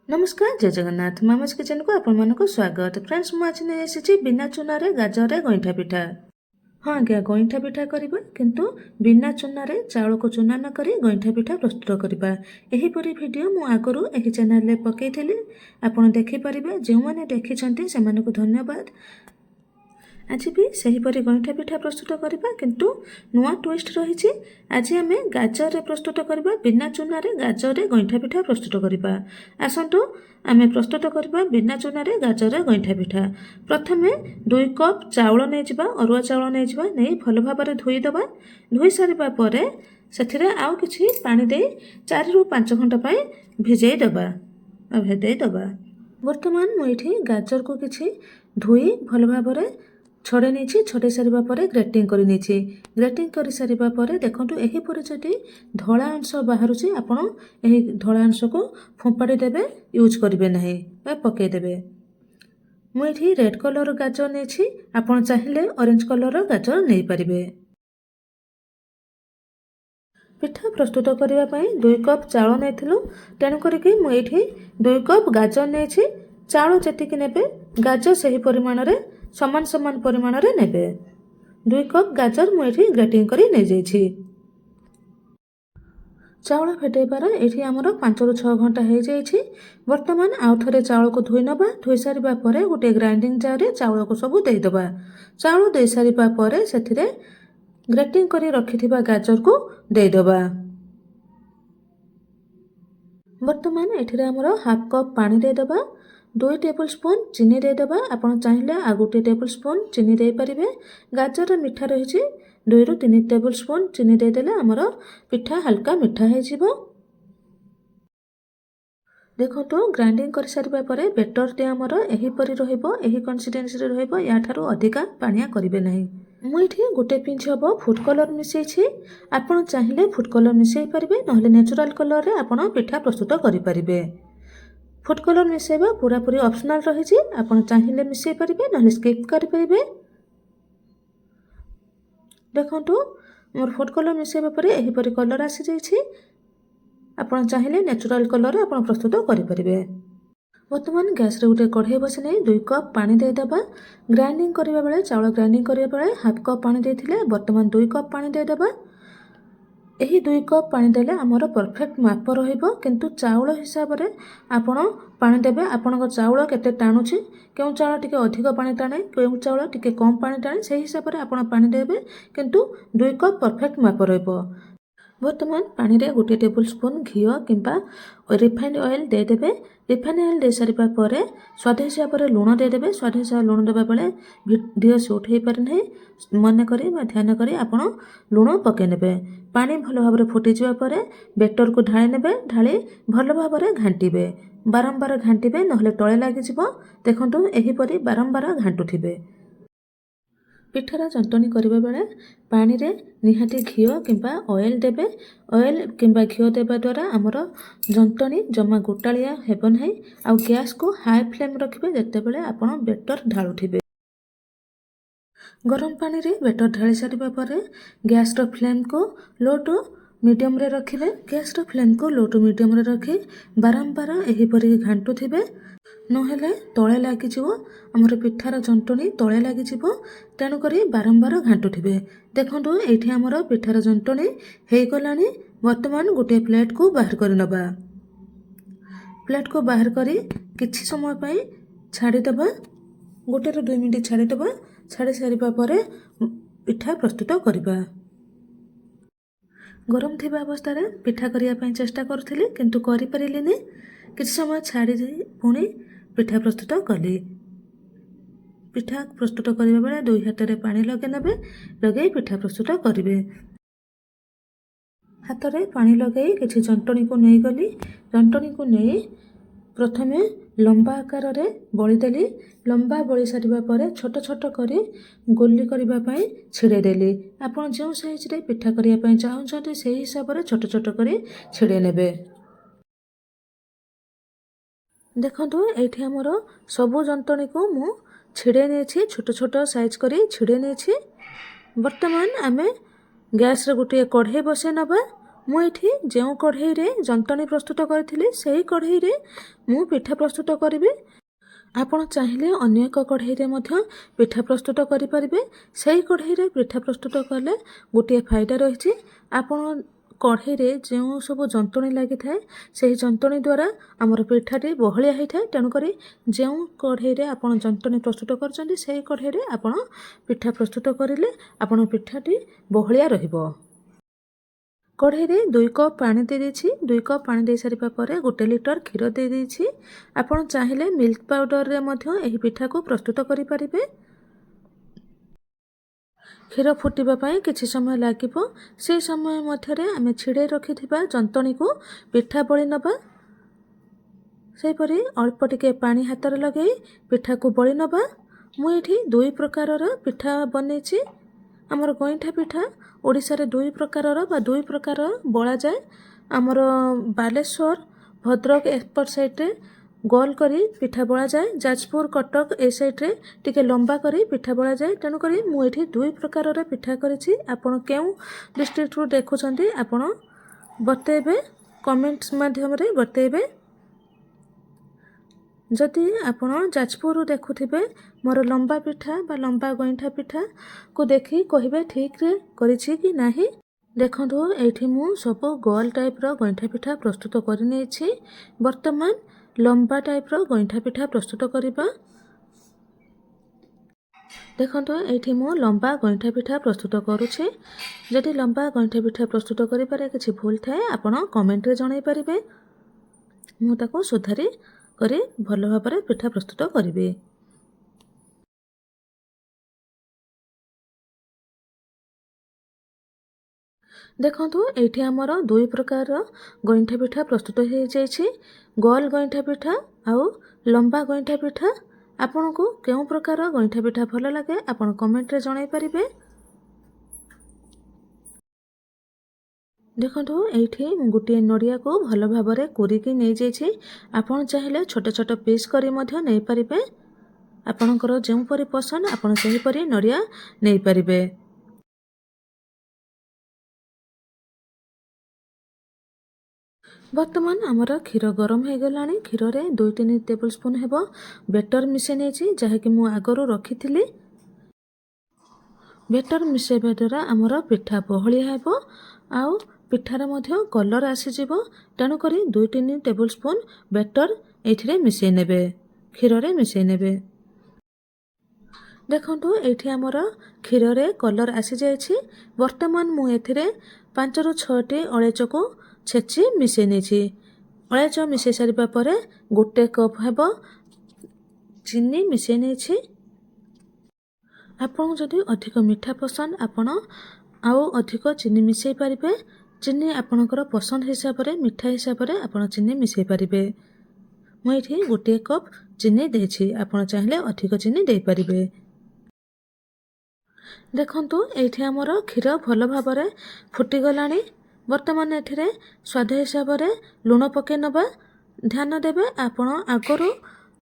नमस्कार जय Jagannath mama's kitchen को आपण स्वागत। फ्रेंड्स मु आज नहीं आसी बिना चूना गाजर गईठा पिठा। हाँ आज्ञा गईठा पिठा करबा किंतु बिना चूना चाउल को चूना न करी गईठा पिठा प्रस्तुत करबा। एहीपरी वीडियो मु आगरू एही चैनल रे पकेइथिली आपण देखि परिबे। जे माने देखिछंती सेमानकु धन्यवाद। आज भी सेहीपरी गईठा पिठा प्रस्तुत करबा किंतु नुआ ट्विस्ट रही। आज आम गाजर रे प्रस्तुत करबा बिना चूना गाजर रे गईठा पिठा प्रस्तुत करबा। आसंतु आम प्रस्तुत करबा बिना चूना गाजर रे गईठा पिठा। प्रथमे 2 कप चाउल नै जिबा अरुआ चाउल नै जिबा नै भल भाबरे धोई दबा। धोई सारिबा परे सेथिरे आउ किछि पानी दे 4 रु 5 घंटा पय भिजै दबा भेदै दबा। वर्तमान मु एठी गाजर को किछि धोई भल भाबरे छड़े नहीं। छड़े सारिबा परे ग्रेटिंग करि नेछि। ग्रेटिंग करि सारिबा परे देखंतु एही परे जदि धळा अंश बाहरुछि आपण एही धळा अंश को फोपाड़ी देबे, यूज करिवे नाही बा पके देबे। मु एठी रेड कलर गाजर नेछि, आपण चाहिले ऑरेंज कलर गाजर नै परिबे। पिठा प्रस्तुत करबा पई 2 कप चाउल नेथिलु, तेनु करिके मु एठी 2 कप गाजर नेछि। चाउल जेतिके नेबे गाजर सही परिमाण रे समान समान परिमाण रे नेबे। 2 कप गाजर मु एठी ग्रेटिंग करी नै जाइछि। चाउल फेटेबार एठी हमरो 5 रु 6 घंटा हे जाइछि। वर्तमान आउ थरे चाउल को धोई नबा। धोई सारिबा परे गोटे ग्राइंडिंग जार रे चाउल को सब देई दबा। चाउल देई सारिबा परे सेथिरे ग्रेटिंग करी रखिथिबा गाजर को देई दबा। वर्तमान एठी हमरो हाफ कप पानी दे दबा। 2 टेबल स्पून चीनी दे दबा। आपण चाहिले आ गोटे टेबल स्पून चीनी दे परिबे। गाजर मीठा रहिछि 2 रु 3 टेबल स्पून चीनी दे देले हमरो पिठा हल्का मीठा हे जिवो। देखो ग्राइंडिंग कर सारिबा परे बेटर टे हमरो एही परी रहिबो, एही कंसिस्टेंसी रे रहिबो। या थारो अधिका पानिया करिवे नाही। मु एठी गोटे पिंच हबो फूड कलर मिसै छी। आपण चाहिले फूड कलर मिसै परिबे, नहले नेचुरल कलर रे आपण पिठा प्रस्तुत करि परिबे। फूड कलर मिसेबा पूरा पूरी ऑप्शनल रही। आपण चाहिले मिसई परिबे नहले स्किप करि परिबे। देखंतु मोर फूड कलर मिसेबा परे एही परी कलर आसी जाइछि। आपण चाहिले नेचुरल कलर आपण प्रस्तुत करि परिबे। वर्तमान गैस रे उठे कढ़ाई बसे नै 2 कप पानी दे दबा। ग्राइंडिंग करिबा बेले चाउल ग्राइंडिंग करिबा बेले हाफ कप पानी देथिले, वर्तमान 2 कप पानी दे दबा। एही 2 कप पानी देले हमर परफेक्ट माप रहिबो। किंतु चाउल हिसाब रे आपण पानी देबे। आपनक चाउल केते टाणुछि, केउ चाउल टिके अधिक पानी टाणे, केउ चाउल टिके कम पानी टाणे, सेही हिसाब रे आपण पानी देबे। किंतु 2 कप परफेक्ट माप रहिबो। वर्तमान पानी रे गोटे टेबल स्पून घिओ किंबा रिफाइंड ऑयल दे देबे। रिफाइंड ऑयल दे सारिबा परे स्वाद हिसाब रे लूण दे देबे। स्वाद हिसाब लूण देबा बेले वीडियो शूट हे पर नै, मन करी बा ध्यान करी आपण लूण पके नेबे। पानी भल भाबरे फुटी जिबा परे बेटर को ढाळी नेबे। ढाळी भल भाबरे घांटीबे, बारंबार घांटीबे नहले तळे लागि जिवो। देखंतु एही परी बारंबार घांटुथिबे। पिठार जंतनी करिबा बेले पानी रे निहाती घिओ किंबा ऑयल देबे। ऑयल किंबा घिओ देबा द्वारा हमरो जंतनी जमा गोटालिया हेबो नाही। आ गैस को हाई फ्लेम रखिबे जते बेले आपण बेटर ढाळुथिबे। गरम पानी रे बेटर ढाळी सारिबा परे गैस रो फ्लेम को लो टू मीडियम रे रखिबे। गैस रो फ्लेम को लो टू मीडियम रे रखी बारंबार एही परी घांटुथिबे, नहेले तळे लागि जिवो। हमर पिठार जंतनी तळे लागि जिवो, तेनु करी बारंबार घांटुथिबे। देखंतु एठी हमर पिठार जंतनी हे गलानी। वर्तमान गोटे प्लेट को बाहर करि नबा। प्लेट को बाहर करी किछि समय पई छाडी दबा। 1 रु 2 मिनिट छाडी दबा। छाडी सारिबा परे पिठा प्रस्तुत करिबा। गरम थिबा अवस्था रे पिठा करिया पई चेष्टा करथिली किंतु करि परिलिनी। किछि समय छाडी दे पुणी पिठा प्रस्तुत कली। पिठा प्रस्तुत करिबा बेले 2 हाथ रे पानी लगे नेबे। लगे पिठा प्रस्तुत करिवे। हाथ रे पानी लगे किछि जंतनी को नै गली। जंतनी को नै प्रथमे लंबा आकार रे बळी देली। लंबा बळी सारिबा परे छोट छोट करी गोली करिबा पई छिडे देली। आपण जे साइज रे पिठा करिया पई चाहउछथि सेही हिसाब रे छोट छोट करी छिडे नेबे। देखंतु एठी हमरो सबो जंतनी को मु छिडे नेछि, छोट छोट साइज करी छिडे नेछि। वर्तमान आमे गैस रे गोटे कढ़ाई बसे नबा। ମୁଁ ଏଠି ଯେଉଁ କଢ଼େଇରେ ଜନ୍ତଣି ପ୍ରସ୍ତୁତ କରିଥିଲି ସେହି କଢ଼େଇରେ ମୁଁ ପିଠା ପ୍ରସ୍ତୁତ କରିବି। ଆପଣ ଚାହିଁଲେ ଅନ୍ୟ ଏକ କଢ଼େଇରେ ମଧ୍ୟ ପିଠା ପ୍ରସ୍ତୁତ କରିପାରିବେ। ସେହି କଢ଼େଇରେ ପିଠା ପ୍ରସ୍ତୁତ କଲେ ଗୋଟିଏ ଫାଇଦା ରହିଛି, ଆପଣ କଢ଼େଇରେ ଯେଉଁ ସବୁ ଜନ୍ତଣି ଲାଗିଥାଏ ସେହି ଜନ୍ତଣି ଦ୍ୱାରା ଆମର ପିଠାଟି ବହଳିଆ ହୋଇଥାଏ। ତେଣୁକରି ଯେଉଁ କଢ଼େଇରେ ଆପଣ ଜନ୍ତଣି ପ୍ରସ୍ତୁତ କରିଛନ୍ତି ସେହି କଢ଼େଇରେ ଆପଣ ପିଠା ପ୍ରସ୍ତୁତ କରିଲେ ଆପଣ ପିଠାଟି ବହଳିଆ ରହିବ। କଢ଼େଇରେ 2 କପ୍ ପାଣି ଦେଇଦେଇଛି। 2 କପ୍ ପାଣି ଦେଇସାରିବା ପରେ 1 ଲିଟର କ୍ଷୀର ଦେଇଦେଇଛି। ଆପଣ ଚାହିଁଲେ ମିଲ୍କ ପାଉଡ଼ରରେ ମଧ୍ୟ ଏହି ପିଠାକୁ ପ୍ରସ୍ତୁତ କରିପାରିବେ। କ୍ଷୀର ଫୁଟିବା ପାଇଁ କିଛି ସମୟ ଲାଗିବ। ସେହି ସମୟ ମଧ୍ୟରେ ଆମେ ଛିଡ଼େଇ ରଖିଥିବା ଜନ୍ତଣିକୁ ପିଠା ବଳି ନେବା। ସେହିପରି ଅଳ୍ପ ଟିକେ ପାଣି ହାତରେ ଲଗାଇ ପିଠାକୁ ବଳି ନେବା। ମୁଁ ଏଠି 2 ପ୍ରକାରର ପିଠା ବନେଇଛି। ଆମର ଗଇଁଠା ପିଠା ଓଡ଼ିଶାରେ 2 ପ୍ରକାରର ବା 2 ପ୍ରକାର ବଳାଯାଏ। ଆମର ବାଲେଶ୍ୱର, ଭଦ୍ରକ ଏପଟ ସାଇଡ଼୍ରେ ଗୋଲ କରି ପିଠା ବଳାଯାଏ। ଯାଜପୁର, କଟକ ଏ ସାଇଡ଼୍ରେ ଟିକେ ଲମ୍ବା କରି ପିଠା ବଳାଯାଏ। ତେଣୁକରି ମୁଁ ଏଠି 2 ପ୍ରକାରର ପିଠା କରିଛି। ଆପଣ କେଉଁ ଡିଷ୍ଟ୍ରିକ୍ଟରୁ ଦେଖୁଛନ୍ତି ଆପଣ ବତେଇବେ, କମେଣ୍ଟସ୍ ମାଧ୍ୟମରେ ବତେଇବେ। ଯଦି ଆପଣ ଯାଜପୁରରୁ ଦେଖୁଥିବେ ମୋର ଲମ୍ବା ପିଠା ବା ଲମ୍ବା ଗଇଁଠା ପିଠାକୁ ଦେଖି କହିବେ ଠିକ୍ରେ କରିଛି କି ନାହିଁ। ଦେଖନ୍ତୁ ଏଇଠି ମୁଁ ସବୁ ଗୋଲ ଟାଇପ୍ର ଗଇଁଠା ପିଠା ପ୍ରସ୍ତୁତ କରିନେଇଛି। ବର୍ତ୍ତମାନ ଲମ୍ବା ଟାଇପ୍ର ଗଇଁଠା ପିଠା ପ୍ରସ୍ତୁତ କରିବା। ଦେଖନ୍ତୁ ଏଇଠି ମୁଁ ଲମ୍ବା ଗଇଁଠା ପିଠା ପ୍ରସ୍ତୁତ କରୁଛି। ଯଦି ଲମ୍ବା ଗଇଁଠା ପିଠା ପ୍ରସ୍ତୁତ କରିବାରେ କିଛି ଭୁଲ ଥାଏ ଆପଣ କମେଣ୍ଟରେ ଜଣାଇ ପାରିବେ। ମୁଁ ତାକୁ ସୁଧାରି କରି ଭଲ ଭାବରେ ପିଠା ପ୍ରସ୍ତୁତ କରିବି। ଦେଖନ୍ତୁ ଏଇଠି ଆମର 2 ପ୍ରକାରର ଗଇଁଠା ପିଠା ପ୍ରସ୍ତୁତ ହୋଇଯାଇଛି। ଗୋଲ ଗଇଁଠା ପିଠା ଆଉ ଲମ୍ବା ଗଇଁଠା ପିଠା। ଆପଣଙ୍କୁ କେଉଁ ପ୍ରକାର ଗଇଁଠା ପିଠା ଭଲ ଲାଗେ ଆପଣ କମେଣ୍ଟରେ ଜଣାଇ ପାରିବେ। ଦେଖନ୍ତୁ ଏଇଠି ମୁଁ ଗୋଟିଏ ନଡ଼ିଆକୁ ଭଲ ଭାବରେ କୋରିକି ନେଇଯାଇଛି। ଆପଣ ଚାହିଁଲେ ଛୋଟ ଛୋଟ ପିସ୍ କରି ମଧ୍ୟ ନେଇପାରିବେ। ଆପଣଙ୍କର ଯେଉଁପରି ପସନ୍ଦ ଆପଣ ସେହିପରି ନଡ଼ିଆ ନେଇପାରିବେ। ବର୍ତ୍ତମାନ ଆମର କ୍ଷୀର ଗରମ ହୋଇଗଲାଣି। କ୍ଷୀରରେ 2-3 ଟେବୁଲ ସ୍ପୁନ୍ ହେବ ବେଟର ମିଶାଇ ନେଇଛି, ଯାହାକି ମୁଁ ଆଗରୁ ରଖିଥିଲି। ବେଟର ମିଶାଇବା ଦ୍ୱାରା ଆମର ପିଠା ବହଳିଆ ହେବ ଆଉ ପିଠାର ମଧ୍ୟ କଲର୍ ଆସିଯିବ। ତେଣୁକରି 2-3 ଟେବୁଲ ସ୍ପୁନ୍ ବେଟର ଏଇଥିରେ ମିଶାଇ ନେବେ, କ୍ଷୀରରେ ମିଶାଇ ନେବେ। ଦେଖନ୍ତୁ ଏଇଠି ଆମର କ୍ଷୀରରେ କଲର୍ ଆସିଯାଇଛି। ବର୍ତ୍ତମାନ ମୁଁ ଏଥିରେ 5ରୁ 6ଟି ଅଳେଇଚକୁ ଛେଚି ମିଶାଇ ନେଇଛି। ଅଳେଇଚ ମିଶାଇ ସାରିବା ପରେ 1 କପ୍ ହେବ ଚିନି ମିଶାଇ ନେଇଛି। ଆପଣଙ୍କୁ ଯଦି ଅଧିକ ମିଠା ପସନ୍ଦ ଆପଣ ଆଉ ଅଧିକ ଚିନି ମିଶାଇ ପାରିବେ। ଚିନି ଆପଣଙ୍କର ପସନ୍ଦ ହିସାବରେ ମିଠା ହିସାବରେ ଆପଣ ଚିନି ମିଶାଇ ପାରିବେ। ମୁଁ ଏଠି 1 କପ୍ ଚିନି ଦେଇଛି, ଆପଣ ଚାହିଁଲେ ଅଧିକ ଚିନି ଦେଇପାରିବେ। ଦେଖନ୍ତୁ ଏଇଠି ଆମର କ୍ଷୀର ଭଲ ଭାବରେ ଫୁଟିଗଲାଣି। ବର୍ତ୍ତମାନ ଏଥିରେ ସ୍ୱାଦ ହିସାବରେ ଲୁଣ ପକାଇ ନେବା। ଧ୍ୟାନ ଦେବେ ଆପଣ ଆଗରୁ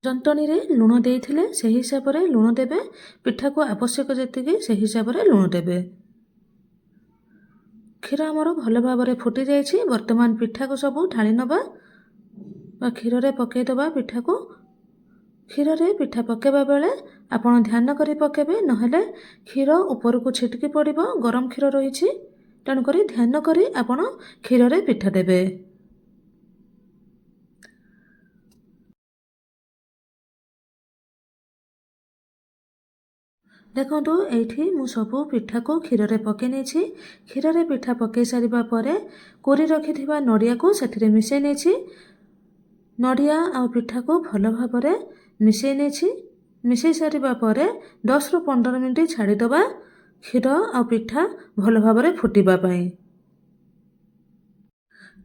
ଜନ୍ତଣିରେ ଲୁଣ ଦେଇଥିଲେ ସେହି ହିସାବରେ ଲୁଣ ଦେବେ। ପିଠାକୁ ଆବଶ୍ୟକ ଯେତିକି ସେହି ହିସାବରେ ଲୁଣ ଦେବେ। କ୍ଷୀର ଆମର ଭଲ ଭାବରେ ଫୁଟି ଯାଇଛି। ବର୍ତ୍ତମାନ ପିଠାକୁ ସବୁ ଢାଳି ନେବା ବା କ୍ଷୀରରେ ପକାଇ ଦେବା ପିଠାକୁ। କ୍ଷୀରରେ ପିଠା ପକାଇବା ବେଳେ ଆପଣ ଧ୍ୟାନ କରି ପକାଇବେ, ନହେଲେ କ୍ଷୀର ଉପରକୁ ଛିଟିକି ପଡ଼ିବ। ଗରମ କ୍ଷୀର ରହିଛି, ତେଣୁକରି ଧ୍ୟାନ କରି ଆପଣ କ୍ଷୀରରେ ପିଠା ଦେବେ। ଦେଖନ୍ତୁ ଏଇଠି ମୁଁ ସବୁ ପିଠାକୁ କ୍ଷୀରରେ ପକାଇ ନେଇଛି। କ୍ଷୀରରେ ପିଠା ପକାଇ ସାରିବା ପରେ କୋରି ରଖିଥିବା ନଡ଼ିଆକୁ ସେଥିରେ ମିଶାଇ ନେଇଛି। ନଡ଼ିଆ ଆଉ ପିଠାକୁ ଭଲ ଭାବରେ ମିଶାଇ ନେଇଛି। ମିଶାଇ ସାରିବା ପରେ 10ରୁ 15 ମିନିଟ୍ ଛାଡ଼ିଦେବା କ୍ଷୀର ଆଉ ପିଠା ଭଲ ଭାବରେ ଫୁଟିବା ପାଇଁ।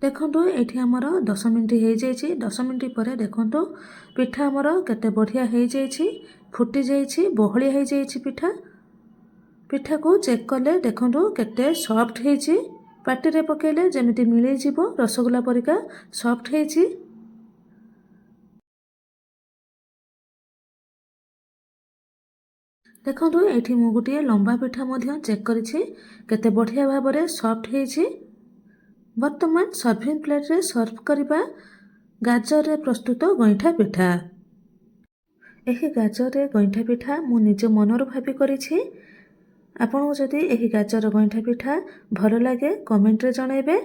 ଦେଖନ୍ତୁ ଏଇଠି ଆମର 10 ମିନିଟ୍ ହୋଇଯାଇଛି। 10 ମିନିଟ୍ ପରେ ଦେଖନ୍ତୁ ପିଠା ଆମର କେତେ ବଢ଼ିଆ ହୋଇଯାଇଛି, ଫୁଟି ଯାଇଛି, ବହଳିଆ ହୋଇଯାଇଛି ପିଠା। ପିଠାକୁ ଚେକ୍ କଲେ ଦେଖନ୍ତୁ କେତେ ସଫ୍ଟ ହେଇଛି। ପାଟିରେ ପକାଇଲେ ଯେମିତି ମିଳିଯିବ ରସଗୋଲା ପରିକା ସଫ୍ଟ ହେଇଛି। ଦେଖନ୍ତୁ ଏଇଠି ମୁଁ ଗୋଟିଏ ଲମ୍ବା ପିଠା ମଧ୍ୟ ଚେକ୍ କରିଛି, କେତେ ବଢ଼ିଆ ଭାବରେ ସଫ୍ଟ ହେଇଛି। ବର୍ତ୍ତମାନ ସର୍ଭିଂ ପ୍ଲେଟ୍ରେ ସର୍ଭ କରିବା ଗାଜରରେ ପ୍ରସ୍ତୁତ ଗଇଁଠା ପିଠା। ଏହି ଗାଜରରେ ଗଇଁଠା ପିଠା ମୁଁ ନିଜ ମନରୁ ଭାବି କରିଛି। ଆପଣଙ୍କୁ ଯଦି ଏହି ଗାଜର ଗଇଁଠା ପିଠା ଭଲ ଲାଗେ କମେଣ୍ଟରେ ଜଣାଇବେ।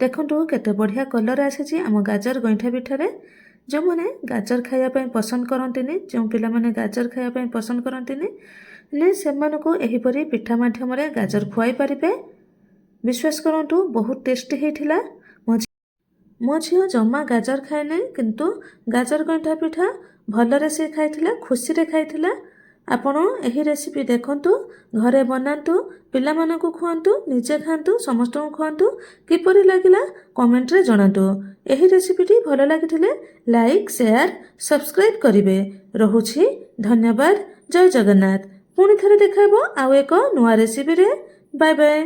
ଦେଖନ୍ତୁ କେତେ ବଢ଼ିଆ କଲର୍ ଆସିଛି ଆମ ଗାଜର ଗଇଁଠା ପିଠାରେ। ଯେଉଁମାନେ ଗାଜର ଖାଇବା ପାଇଁ ପସନ୍ଦ କରନ୍ତିନି, ଯେଉଁ ପିଲାମାନେ ଗାଜର ଖାଇବା ପାଇଁ ପସନ୍ଦ କରନ୍ତିନି, ସେମାନଙ୍କୁ ଏହିପରି ପିଠା ମାଧ୍ୟମରେ ଗାଜର ଖୁଆଇ ପାରିବେ। ବିଶ୍ୱାସ କରନ୍ତୁ ବହୁତ ଟେଷ୍ଟି ହେଇଥିଲା। ମୋ ଝିଅ ଜମା ଗାଜର ଖାଏନି, କିନ୍ତୁ ଗାଜର ଗଇଁଠା ପିଠା ଭଲରେ ସେ ଖାଇଥିଲା, ଖୁସିରେ ଖାଇଥିଲା। ଆପଣ ଏହି ରେସିପି ଦେଖନ୍ତୁ, ଘରେ ବନାନ୍ତୁ, ପିଲାମାନଙ୍କୁ ଖୁଆନ୍ତୁ, ନିଜେ ଖାଆନ୍ତୁ, ସମସ୍ତଙ୍କୁ ଖୁଆନ୍ତୁ। କିପରି ଲାଗିଲା କମେଣ୍ଟରେ ଜଣାନ୍ତୁ। ଏହି ରେସିପିଟି ଭଲ ଲାଗିଥିଲେ ଲାଇକ୍, ସେୟାର, ସବସ୍କ୍ରାଇବ୍ କରିବେ। ରହୁଛି, ଧନ୍ୟବାଦ। ଜୟ ଜଗନ୍ନାଥ। ପୁଣି ଥରେ ଦେଖାହେବ ଆଉ ଏକ ନୂଆ ରେସିପିରେ। Bye bye.